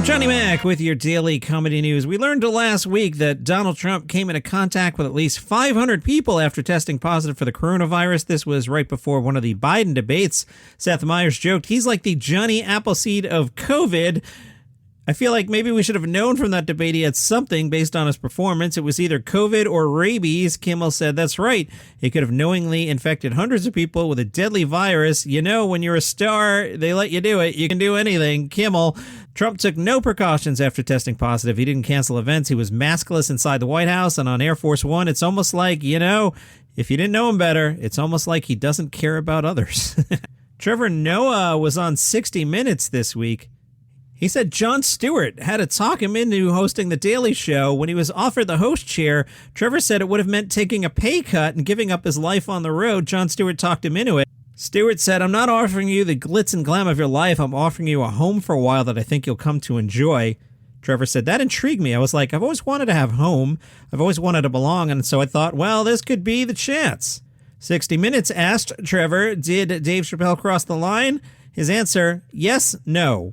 Johnny Mac with your daily comedy news. We learned last week that Donald Trump came into contact with at least 500 people after testing positive for the coronavirus. This was right before one of the Biden debates. Seth Meyers joked he's like the Johnny Appleseed of COVID. I feel like maybe we should have known from that debate he had something based on his performance. It was either COVID or rabies. Kimmel said, that's right. He could have knowingly infected hundreds of people with a deadly virus. You know, when you're a star, they let you do it. You can do anything. Kimmel. Trump took no precautions after testing positive. He didn't cancel events. He was maskless inside the White House and on Air Force One. It's almost like, you know, if you didn't know him better, it's almost like he doesn't care about others. Trevor Noah was on 60 Minutes this week. He said Jon Stewart had to talk him into hosting The Daily Show. When he was offered the host chair, Trevor said it would have meant taking a pay cut and giving up his life on the road. Jon Stewart talked him into it. Stewart said, I'm not offering you the glitz and glam of your life. I'm offering you a home for a while that I think you'll come to enjoy. Trevor said, that intrigued me. I was like, I've always wanted to have home. I've always wanted to belong. And so I thought, well, this could be the chance. 60 Minutes asked Trevor, did Dave Chappelle cross the line? His answer, yes, no.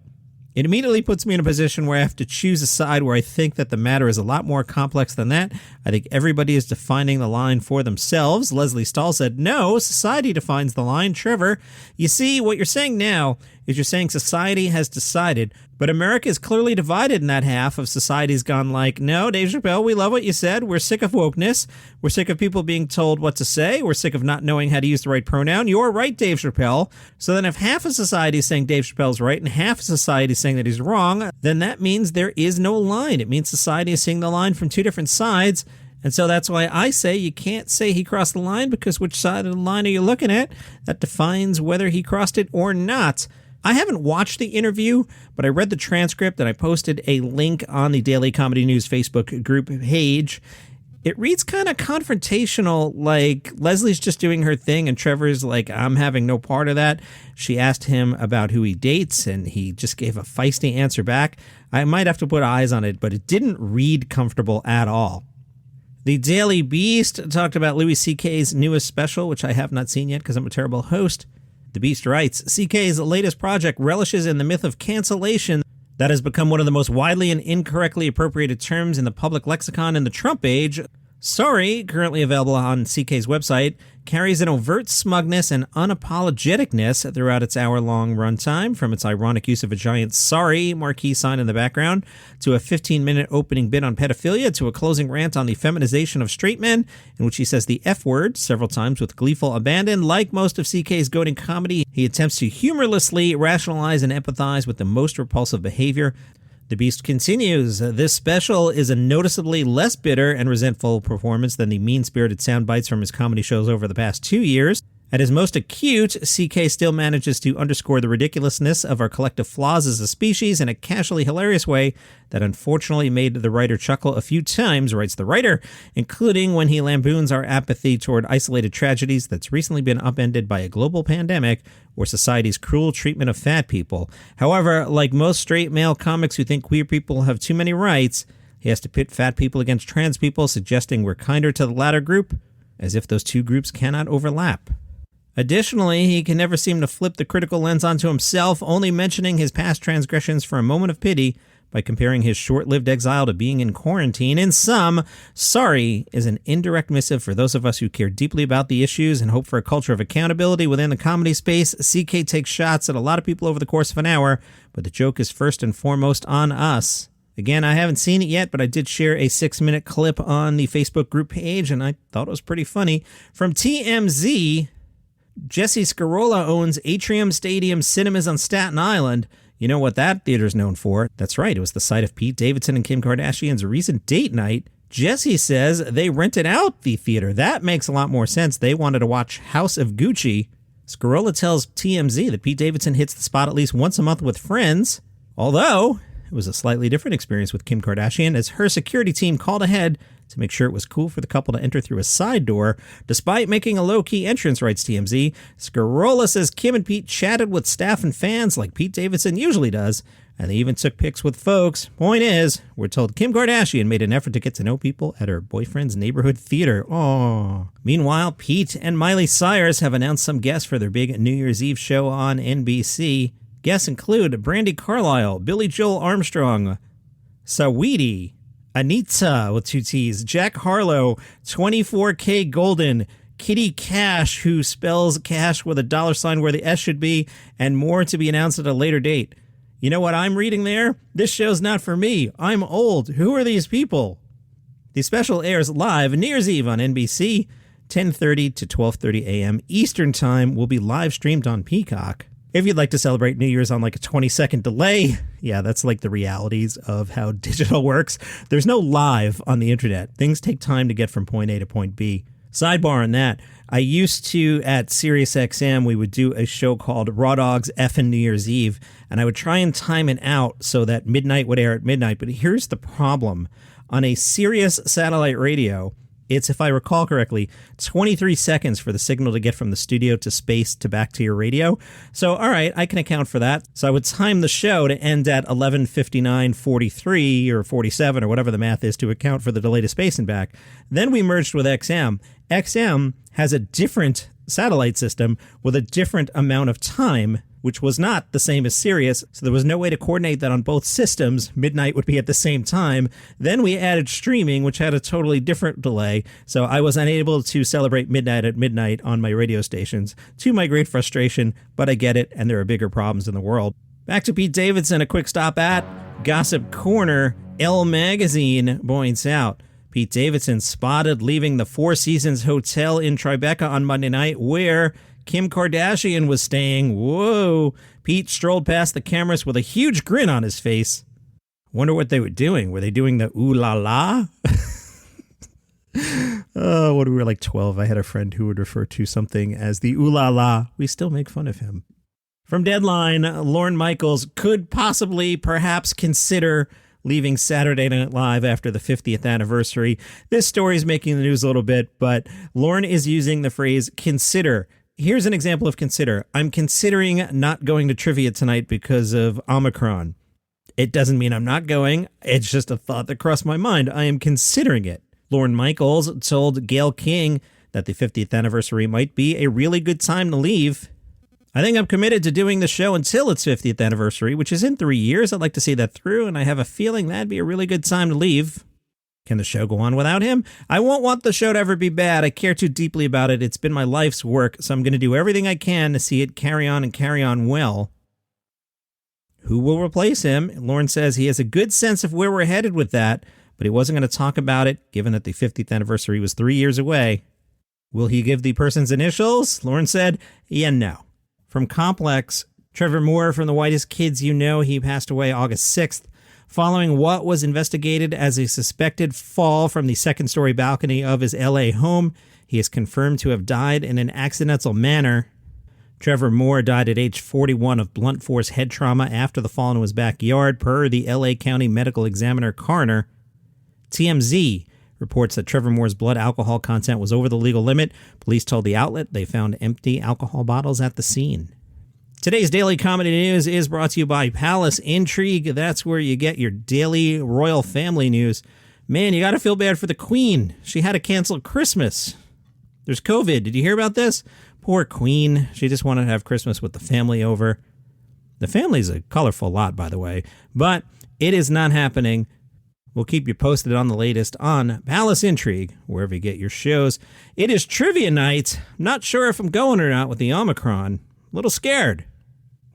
It immediately puts me in a position where I have to choose a side where I think that the matter is a lot more complex than that. I think everybody is defining the line for themselves. Leslie Stahl said, no, society defines the line. Trevor, you see, what you're saying now is you're saying society has decided, but America is clearly divided in that half of society's gone like, no, Dave Chappelle, we love what you said. We're sick of wokeness. We're sick of people being told what to say. We're sick of not knowing how to use the right pronoun. You're right, Dave Chappelle. So then if half of society is saying Dave Chappelle's right and half of society is saying that he's wrong, then that means there is no line. It means society is seeing the line from two different sides. And so that's why I say you can't say he crossed the line, because which side of the line are you looking at? That defines whether he crossed it or not. I haven't watched the interview, but I read the transcript and I posted a link on the Daily Comedy News Facebook group page. It reads kind of confrontational, like Leslie's just doing her thing and Trevor's like, I'm having no part of that. She asked him about who he dates and he just gave a feisty answer back. I might have to put eyes on it, but it didn't read comfortable at all. The Daily Beast talked about Louis C.K.'s newest special, which I have not seen yet because I'm a terrible host. The Beast writes, C.K.'s latest project relishes in the myth of cancellation that has become one of the most widely and incorrectly appropriated terms in the public lexicon in the Trump age. Sorry, currently available on CK's website, carries an overt smugness and unapologeticness throughout its hour-long runtime, from its ironic use of a giant sorry marquee sign in the background, to a 15-minute opening bit on pedophilia, to a closing rant on the feminization of straight men, in which he says the F-word several times with gleeful abandon. Like most of CK's goading comedy, he attempts to humorlessly rationalize and empathize with the most repulsive behavior. The Beast continues, this special is a noticeably less bitter and resentful performance than the mean-spirited sound bites from his comedy shows over the past 2 years. At his most acute, CK still manages to underscore the ridiculousness of our collective flaws as a species in a casually hilarious way that unfortunately made the writer chuckle a few times, writes the writer, including when he lampoons our apathy toward isolated tragedies that's recently been upended by a global pandemic or society's cruel treatment of fat people. However, like most straight male comics who think queer people have too many rights, he has to pit fat people against trans people, suggesting we're kinder to the latter group, as if those two groups cannot overlap. Additionally, he can never seem to flip the critical lens onto himself, only mentioning his past transgressions for a moment of pity by comparing his short-lived exile to being in quarantine. In sum, sorry is an indirect missive for those of us who care deeply about the issues and hope for a culture of accountability within the comedy space. CK takes shots at a lot of people over the course of an hour, but the joke is first and foremost on us. Again, I haven't seen it yet, but I did share a 6-minute clip on the Facebook group page, and I thought it was pretty funny. From TMZ, Jesse Scarola owns Atrium Stadium Cinemas on Staten Island. You know what that theater's known for? That's right, it was the site of Pete Davidson and Kim Kardashian's recent date night. Jesse says they rented out the theater. That makes a lot more sense. They wanted to watch House of Gucci. Scarola tells TMZ that Pete Davidson hits the spot at least once a month with friends, although it was a slightly different experience with Kim Kardashian, as her security team called ahead to make sure it was cool for the couple to enter through a side door, despite making a low-key entrance, writes TMZ. Scarola says Kim and Pete chatted with staff and fans like Pete Davidson usually does, and they even took pics with folks. Point is, we're told Kim Kardashian made an effort to get to know people at her boyfriend's neighborhood theater. Aww. Meanwhile, Pete and Miley Cyrus have announced some guests for their big New Year's Eve show on NBC. Guests include Brandy Carlisle, Billy Joel Armstrong, Saweetie, Anita with 2 T's, Jack Harlow, 24K Golden, Kitty Cash, who spells cash with a $sign where the S should be, and more to be announced at a later date. You know what I'm reading there? This show's not for me. I'm old. Who are these people? The special airs live New Year's Eve on NBC, 10:30 to 12:30 a.m. Eastern Time. Will be live streamed on Peacock. If you'd like to celebrate New Year's on like a 20-second delay, yeah, that's like the realities of how digital works. There's no live on the internet. Things take time to get from point A to point B. Sidebar on that, I used to, at SiriusXM, we would do a show called Raw Dogs Effin' New Year's Eve, and I would try and time it out so that midnight would air at midnight. But here's the problem. On a Sirius satellite radio, it's, if I recall correctly, 23 seconds for the signal to get from the studio to space to back to your radio. So, all right, I can account for that. So I would time the show to end at 11:59:43 or 47 or whatever the math is to account for the delay to space and back. Then we merged with XM. XM has a different satellite system with a different amount of time, which was not the same as Sirius, so there was no way to coordinate that on both systems. Midnight would be at the same time. Then we added streaming, which had a totally different delay, so I was unable to celebrate midnight at midnight on my radio stations, to my great frustration, but I get it, and there are bigger problems in the world. Back to Pete Davidson, a quick stop at Gossip Corner. Elle Magazine points out, Pete Davidson spotted leaving the Four Seasons Hotel in Tribeca on Monday night, where Kim Kardashian was staying. Whoa. Pete strolled past the cameras with a huge grin on his face. Wonder what they were doing. Were they doing the ooh la la? Oh, when we were like 12, I had a friend who would refer to something as the ooh la la. We still make fun of him. From Deadline, Lorne Michaels could possibly, perhaps consider leaving Saturday Night Live after the 50th anniversary. This story is making the news a little bit, but Lorne is using the phrase consider. Here's an example of consider. I'm considering not going to trivia tonight because of Omicron. It doesn't mean I'm not going. It's just a thought that crossed my mind. I am considering it. Lorne Michaels told Gayle King that the 50th anniversary might be a really good time to leave. I think I'm committed to doing the show until its 50th anniversary, which is in 3 years. I'd like to see that through, and I have a feeling that'd be a really good time to leave. Can the show go on without him? I won't want the show to ever be bad. I care too deeply about it. It's been my life's work, so I'm going to do everything I can to see it carry on and carry on well. Who will replace him? Lorne says he has a good sense of where we're headed with that, but he wasn't going to talk about it, given that the 50th anniversary was 3 years away. Will he give the person's initials? Lorne said, yeah, no. From Complex, Trevor Moore from the Whitest Kids You Know, he passed away August 6th, following what was investigated as a suspected fall from the second-story balcony of his L.A. home. He is confirmed to have died in an accidental manner. Trevor Moore died at age 41 of blunt force head trauma after the fall in his backyard, per the L.A. County Medical Examiner coroner. TMZ reports that Trevor Moore's blood alcohol content was over the legal limit. Police told the outlet they found empty alcohol bottles at the scene. Today's Daily Comedy News is brought to you by Palace Intrigue. That's where you get your daily royal family news. Man, you got to feel bad for the Queen. She had to cancel Christmas. There's COVID. Did you hear about this? Poor Queen. She just wanted to have Christmas with the family over. The family's a colorful lot, by the way, but it is not happening. We'll keep you posted on the latest on Palace Intrigue, wherever you get your shows. It is trivia night. I'm not sure if I'm going or not with the Omicron. A little scared.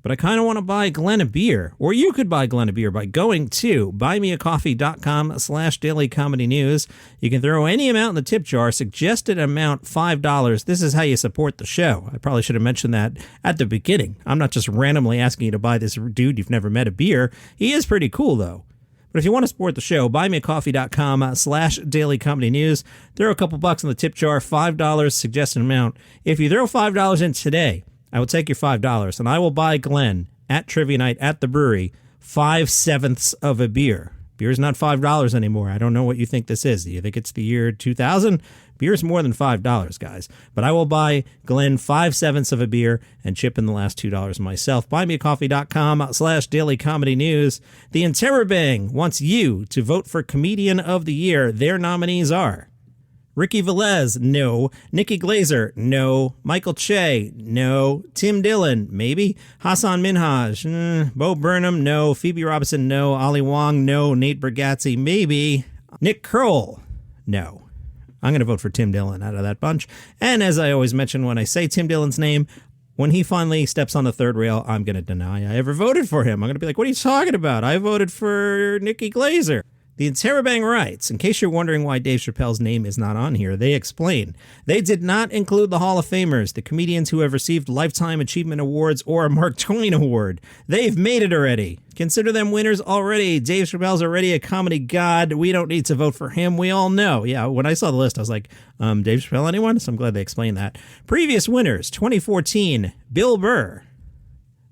But I kind of want to buy Glenn a beer. Or you could buy Glenn a beer by going to buymeacoffee.com/dailycomedynews. You can throw any amount in the tip jar, suggested amount $5. This is how you support the show. I probably should have mentioned that at the beginning. I'm not just randomly asking you to buy this dude you've never met a beer. He is pretty cool, though. But if you want to support the show, buymeacoffee.com/dailycomedynews. Throw a couple bucks in the tip jar, $5 suggested amount. If you throw $5 in today, I will take your $5, and I will buy Glenn at Trivia Night at the brewery 5/7 of a beer. Beer's not $5 anymore. I don't know what you think this is. Do you think it's the year 2000? Beer's more than $5, guys. But I will buy Glenn 5/7 of a beer and chip in the last $2 myself. Buymeacoffee.com/dailycomedynews. The Interrobang wants you to vote for Comedian of the Year. Their nominees are Ricky Velez, no. Nikki Glazer, no. Michael Che, no. Tim Dillon, maybe. Hassan Minhaj, Bo Burnham, no. Phoebe Robinson, no. Ali Wong, no. Nate Bargatze, maybe. Nick Kroll, no. I'm going to vote for Tim Dillon out of that bunch. And as I always mention when I say Tim Dillon's name, when he finally steps on the third rail, I'm going to deny I ever voted for him. I'm going to be like, what are you talking about? I voted for Nikki Glazer. The Interrobang writes, in case you're wondering why Dave Chappelle's name is not on here, they explain. They did not include the Hall of Famers, the comedians who have received Lifetime Achievement Awards or a Mark Twain Award. They've made it already. Consider them winners already. Dave Chappelle's already a comedy god. We don't need to vote for him. We all know. Yeah, when I saw the list, I was like, Dave Chappelle, anyone? So I'm glad they explained that. Previous winners, 2014, Bill Burr.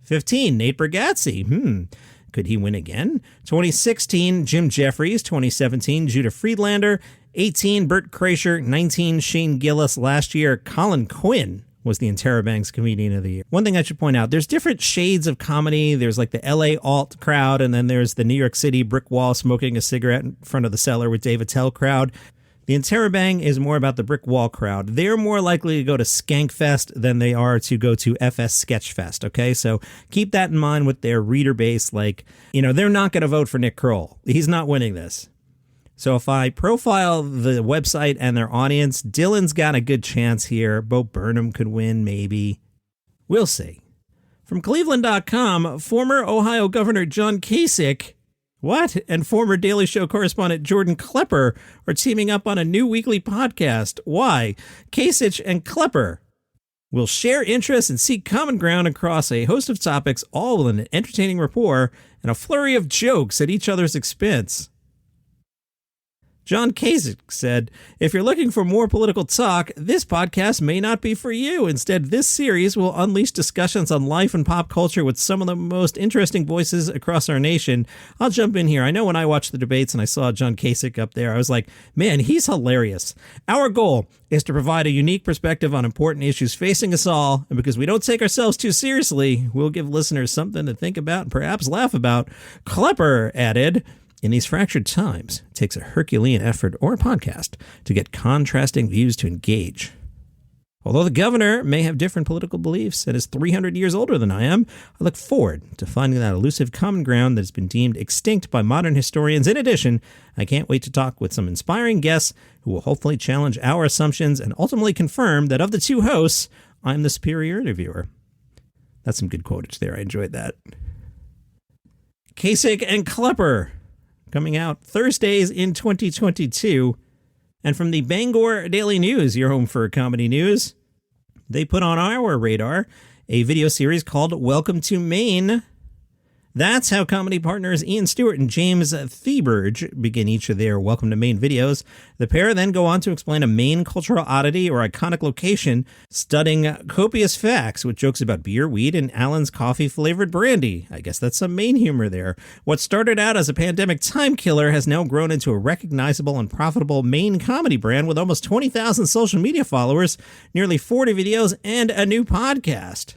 15, Nate Bargatze. Could he win again? 2016, Jim Jeffries. 2017, Judah Friedlander. 18, Bert Kreischer. 19, Shane Gillis. Last year, Colin Quinn was the Interrobang's Comedian of the Year. One thing I should point out, there's different shades of comedy. There's like the LA alt crowd, and then there's the New York City brick wall smoking a cigarette in front of the cellar with Dave Attell crowd. The Interrobang is more about the brick wall crowd. They're more likely to go to Skankfest than they are to go to FS Sketchfest, okay? So keep that in mind with their reader base. Like, they're not going to vote for Nick Kroll. He's not winning this. So if I profile the website and their audience, Dylan's got a good chance here. Bo Burnham could win, maybe. We'll see. From Cleveland.com, former Ohio Governor John Kasich and former Daily Show correspondent Jordan Klepper are teaming up on a new weekly podcast. Why? Kasich and Klepper will share interests and seek common ground across a host of topics, all with an entertaining rapport and a flurry of jokes at each other's expense. John Kasich said, if you're looking for more political talk, this podcast may not be for you. Instead, this series will unleash discussions on life and pop culture with some of the most interesting voices across our nation. I'll jump in here. I know when I watched the debates and I saw John Kasich up there, I was like, man, he's hilarious. Our goal is to provide a unique perspective on important issues facing us all. And because we don't take ourselves too seriously, we'll give listeners something to think about and perhaps laugh about. Klepper added, in these fractured times, it takes a Herculean effort or a podcast to get contrasting views to engage. Although the governor may have different political beliefs and is 300 years older than I am, I look forward to finding that elusive common ground that has been deemed extinct by modern historians. In addition, I can't wait to talk with some inspiring guests who will hopefully challenge our assumptions and ultimately confirm that of the two hosts, I'm the superior interviewer. That's some good quotage there. I enjoyed that. Kasich and Klepper, coming out Thursdays in 2022. And from the Bangor Daily News, your home for comedy news, they put on our radar a video series called Welcome to Maine. That's how comedy partners Ian Stewart and James Theberge begin each of their Welcome to Maine videos. The pair then go on to explain a Maine cultural oddity or iconic location, studying copious facts with jokes about beer, weed, and Allen's coffee-flavored brandy. I guess that's some Maine humor there. What started out as a pandemic time killer has now grown into a recognizable and profitable Maine comedy brand with almost 20,000 social media followers, nearly 40 videos, and a new podcast.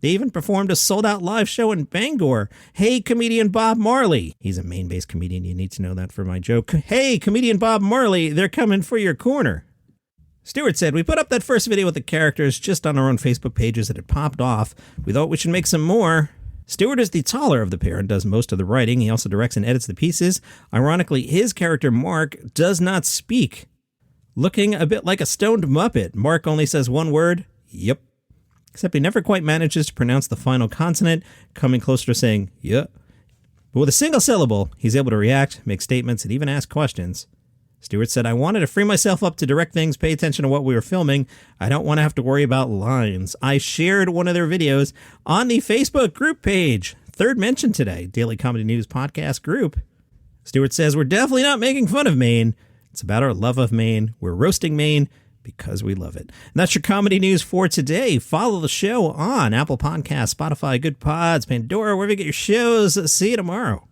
They even performed a sold-out live show in Bangor. Hey, comedian Bob Marley. He's a Maine-based comedian. You need to know that for my joke. Hey, comedian Bob Marley, they're coming for your corner. Stewart said, we put up that first video with the characters just on our own Facebook pages and it popped off. We thought we should make some more. Stewart is the taller of the pair and does most of the writing. He also directs and edits the pieces. Ironically, his character, Mark, does not speak. Looking a bit like a stoned Muppet, Mark only says one word, yep. Except he never quite manages to pronounce the final consonant, coming closer to saying, yeah. But with a single syllable, he's able to react, make statements, and even ask questions. Stewart said, I wanted to free myself up to direct things, pay attention to what we were filming. I don't want to have to worry about lines. I shared one of their videos on the Facebook group page. Third mention today, Daily Comedy News Podcast group. Stewart says, we're definitely not making fun of Maine. It's about our love of Maine. We're roasting Maine because we love it. And that's your comedy news for today. Follow the show on Apple Podcasts, Spotify, Good Pods, Pandora, wherever you get your shows. See you tomorrow.